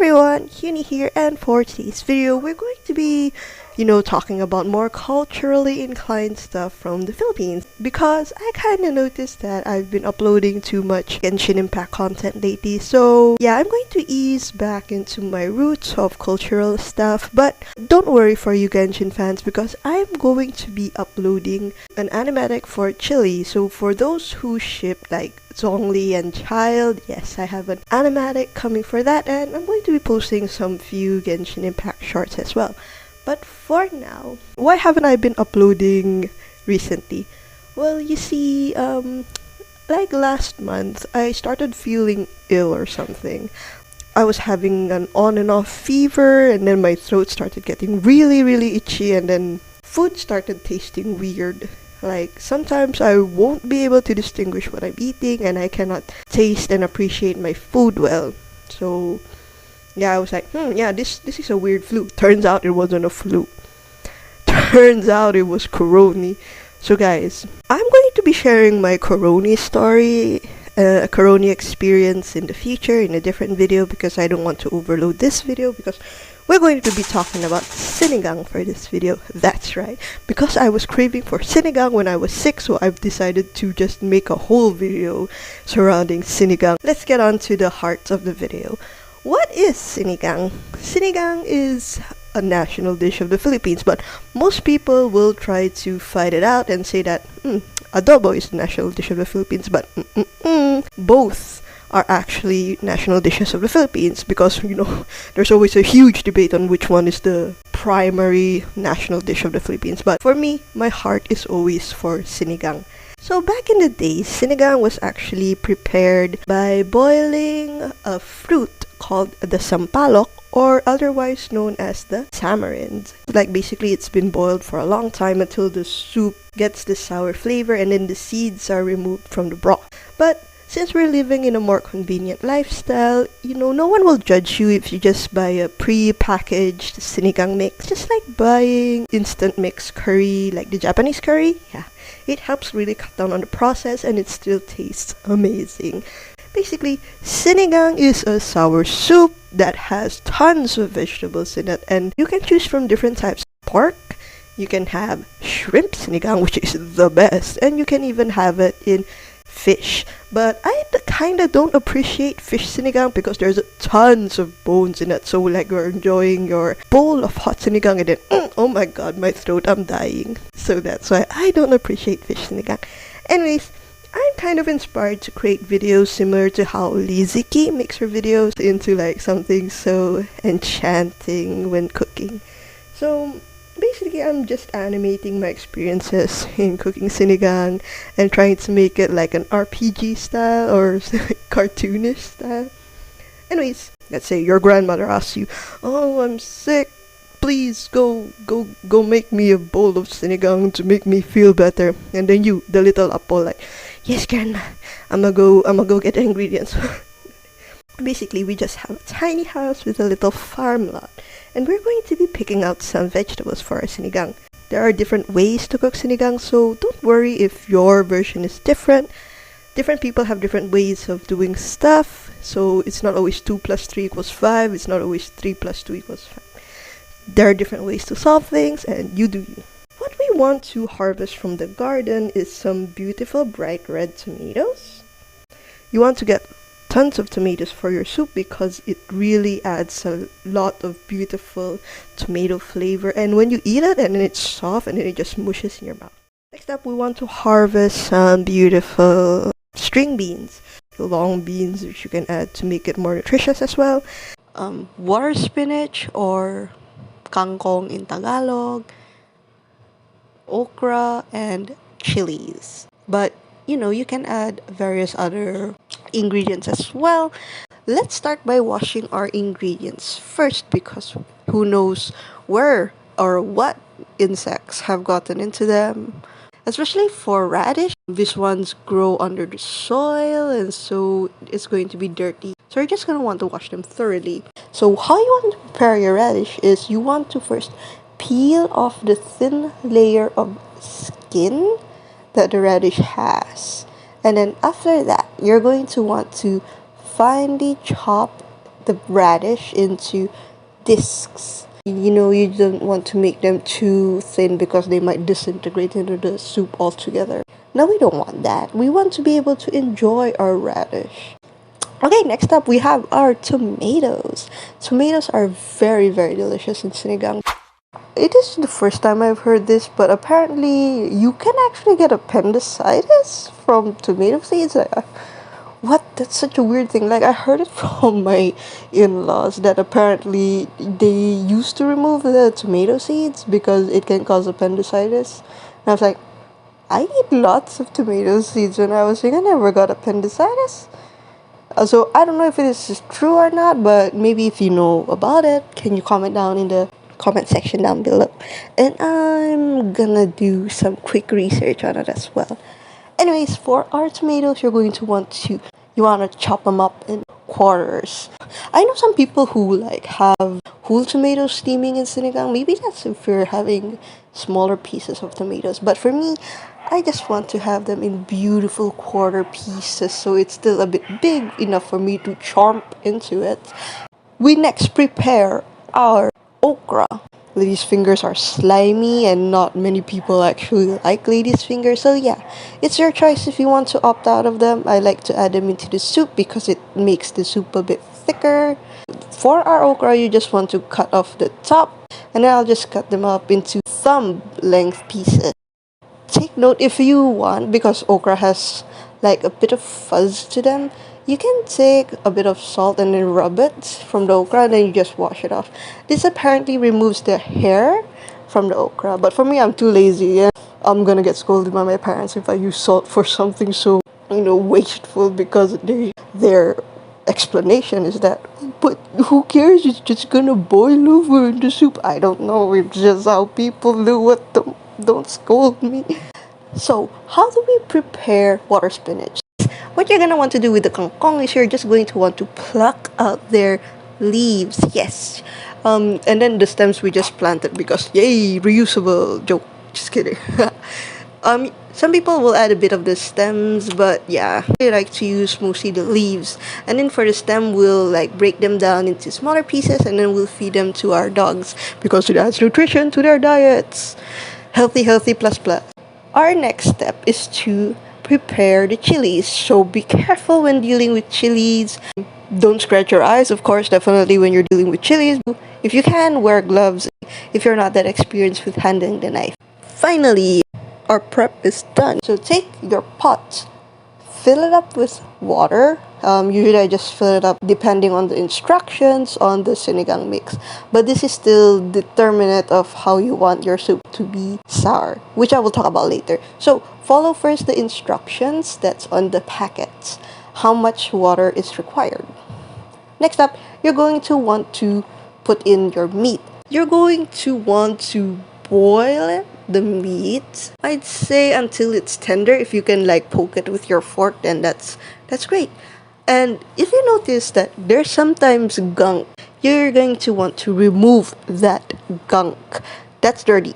everyone, Hiyunnie here, and for today's video, we're going to be, talking about more culturally inclined stuff from the Philippines because I kind of noticed that I've been uploading too much Genshin Impact content lately. So yeah, I'm going to ease back into my roots of cultural stuff, but don't worry for you Genshin fans because I'm going to be uploading an animatic for Chile. So for those who ship like Zhongli and Child, yes, I have an animatic coming for that, and I'm going to be posting some few Genshin Impact shorts as well. But for now, why haven't I been uploading recently? Well, you see, like last month, I started feeling ill or something. I was having an on and off fever, and then my throat started getting really itchy, and then food started tasting weird. Like, sometimes I won't be able to distinguish what I'm eating, and I cannot taste and appreciate my food well. So yeah, I was like, this is a weird flu. Turns out it wasn't a flu. Turns out it was corona. So guys, I'm going to be sharing my corona story, a corona experience in the future in a different video because I don't want to overload this video because we're going to be talking about Sinigang for this video. That's right, because I was craving for Sinigang when I was sick, so I've decided to just make a whole video surrounding Sinigang. Let's get on to the heart of the video. What is Sinigang? Sinigang is a national dish of the Philippines, but most people will try to fight it out and say that adobo is the national dish of the Philippines, but both are actually national dishes of the Philippines because, there's always a huge debate on which one is the primary national dish of the Philippines. But for me, my heart is always for Sinigang. So back in the day, Sinigang was actually prepared by boiling a fruit called the sampalok, or otherwise known as the tamarind. Like basically it's been boiled for a long time until the soup gets the sour flavor and then the seeds are removed from the broth. But since we're living in a more convenient lifestyle, no one will judge you if you just buy a pre-packaged sinigang mix, just like buying instant mix curry, like the Japanese curry. Yeah, it helps really cut down on the process and it still tastes amazing. Basically, sinigang is a sour soup that has tons of vegetables in it, and you can choose from different types of pork. You can have shrimp sinigang, which is the best, and you can even have it in fish. But I kinda don't appreciate fish sinigang because there's tons of bones in it. So like you're enjoying your bowl of hot sinigang and then, oh my god, my throat, I'm dying. So that's why I don't appreciate fish sinigang. Anyways, I'm kind of inspired to create videos similar to how Liziki makes her videos into like something so enchanting when cooking. So basically I'm just animating my experiences in cooking sinigang and trying to make it like an RPG style or cartoonish style. Anyways, let's say your grandmother asks you, "Oh, I'm sick. Please go make me a bowl of sinigang to make me feel better." And then you, the little apple, like, "Yes, grandma. I'ma go get the ingredients." Basically, we just have a tiny house with a little farm lot, and we're going to be picking out some vegetables for our sinigang. There are different ways to cook sinigang, so don't worry if your version is different. Different people have different ways of doing stuff, so it's not always 2 plus 3 equals 5. It's not always 3 plus 2 equals 5. There are different ways to solve things, and you do you. What we want to harvest from the garden is some beautiful bright red tomatoes. You want to get tons of tomatoes for your soup because it really adds a lot of beautiful tomato flavor, and when you eat it and then it's soft and then it just mushes in your mouth. Next up, we want to harvest some beautiful string beans, long beans which you can add to make it more nutritious as well. Water spinach, or kangkong in Tagalog, okra, and chilies. But you can add various other ingredients as well. Let's start by washing our ingredients first because who knows where or what insects have gotten into them. Especially for radish, these ones grow under the soil and so it's going to be dirty. So you're just going to want to wash them thoroughly. So how you want to prepare your radish is you want to first peel off the thin layer of skin that the radish has. And then after that, you're going to want to finely chop the radish into discs. You don't want to make them too thin because they might disintegrate into the soup altogether. Now, we don't want that. We want to be able to enjoy our radish. Okay, next up we have our tomatoes. Tomatoes are very, very delicious in sinigang. It is the first time I've heard this, but apparently you can actually get appendicitis from tomato seeds. What? That's such a weird thing. Like, I heard it from my in-laws that apparently they used to remove the tomato seeds because it can cause appendicitis. And I was like, I eat lots of tomato seeds when I was young. I never got appendicitis. So I don't know if it is true or not, but maybe if you know about it, can you comment down in the comment section down below? And I'm gonna do some quick research on it as well. Anyways, for our tomatoes, you want to chop them up in quarters. I know some people who like have whole tomatoes steaming in sinigang. Maybe that's if you're having smaller pieces of tomatoes. But for me, I just want to have them in beautiful quarter pieces, so it's still a bit big enough for me to chomp into it. We next prepare our okra. Lady's fingers are slimy and not many people actually like lady's fingers, so yeah, it's your choice if you want to opt out of them. I like to add them into the soup because it makes the soup a bit thicker. For our okra, you just want to cut off the top, and then I'll just cut them up into thumb length pieces. Take note, if you want, because okra has like a bit of fuzz to them, you can take a bit of salt and then rub it from the okra, and then you just wash it off. This apparently removes the hair from the okra, but for me, I'm too lazy and I'm gonna get scolded by my parents if I use salt for something so wasteful, because their explanation is that, but who cares, it's just gonna boil over in the soup. I don't know, it's just how people do it. Don't scold me. So, how do we prepare water spinach? What you're gonna want to do with the kangkong is you're just going to want to pluck out their leaves. Yes. And then the stems we just planted because yay, reusable. Joke. Just kidding. Some people will add a bit of the stems, but yeah, I like to use mostly the leaves. And then for the stem, we'll like break them down into smaller pieces, and then we'll feed them to our dogs because it adds nutrition to their diets. Healthy, plus. Our next step is to prepare the chilies. So be careful when dealing with chilies. Don't scratch your eyes, of course, definitely when you're dealing with chilies. If you can, wear gloves if you're not that experienced with handling the knife. Finally, our prep is done. So take your pot, fill it up with water. Usually I just fill it up depending on the instructions on the sinigang mix. But this is still determinate of how you want your soup to be sour, which I will talk about later. So follow first the instructions that's on the packets. How much water is required. Next up, you're going to want to put in your meat. You're going to want to boil the meat, I'd say, until it's tender. If you can like poke it with your fork, then that's great. And if you notice that there's sometimes gunk, you're going to want to remove that gunk. That's dirty.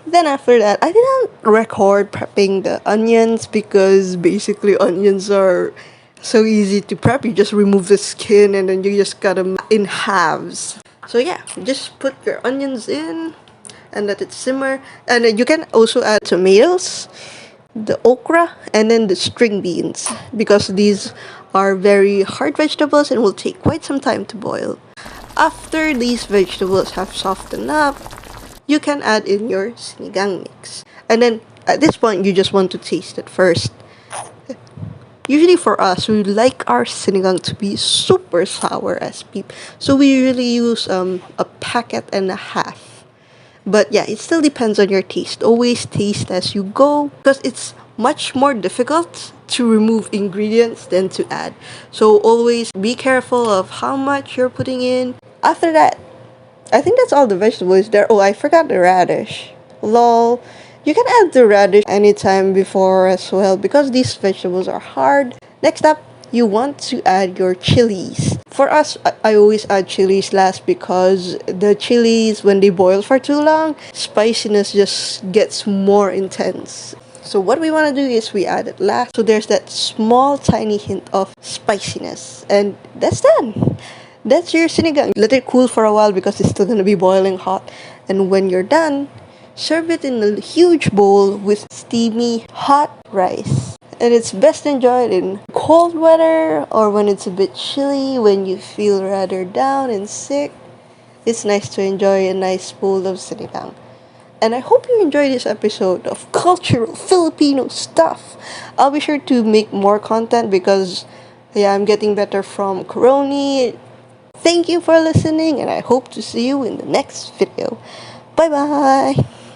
Then after that, I didn't record prepping the onions because basically onions are so easy to prep. You just remove the skin and then you just cut them in halves. So yeah, just put your onions in and let it simmer. And then you can also add tomatoes, the okra, and then the string beans, because these are very hard vegetables and will take quite some time to boil. After these vegetables have softened up, you can add in your sinigang mix. And then at this point, you just want to taste it first. Usually for us, we like our sinigang to be super sour as people. So we usually use a packet and a half. But yeah, it still depends on your taste. Always taste as you go, because it's much more difficult to remove ingredients than to add. So always be careful of how much you're putting in. After that, I think that's all the vegetables there. Oh, I forgot the radish. Lol. You can add the radish anytime before as well because these vegetables are hard. Next up, you want to add your chilies. For us, I always add chilies last because the chilies, when they boil for too long, spiciness just gets more intense. So what we want to do is we add it last. So there's that small tiny hint of spiciness. And that's done. That's your sinigang. Let it cool for a while because it's still gonna be boiling hot. And when you're done, serve it in a huge bowl with steamy hot rice. And it's best enjoyed in cold weather or when it's a bit chilly, when you feel rather down and sick. It's nice to enjoy a nice bowl of sinigang. And I hope you enjoyed this episode of cultural Filipino stuff. I'll be sure to make more content because yeah, I'm getting better from Corona. Thank you for listening, and I hope to see you in the next video. Bye bye!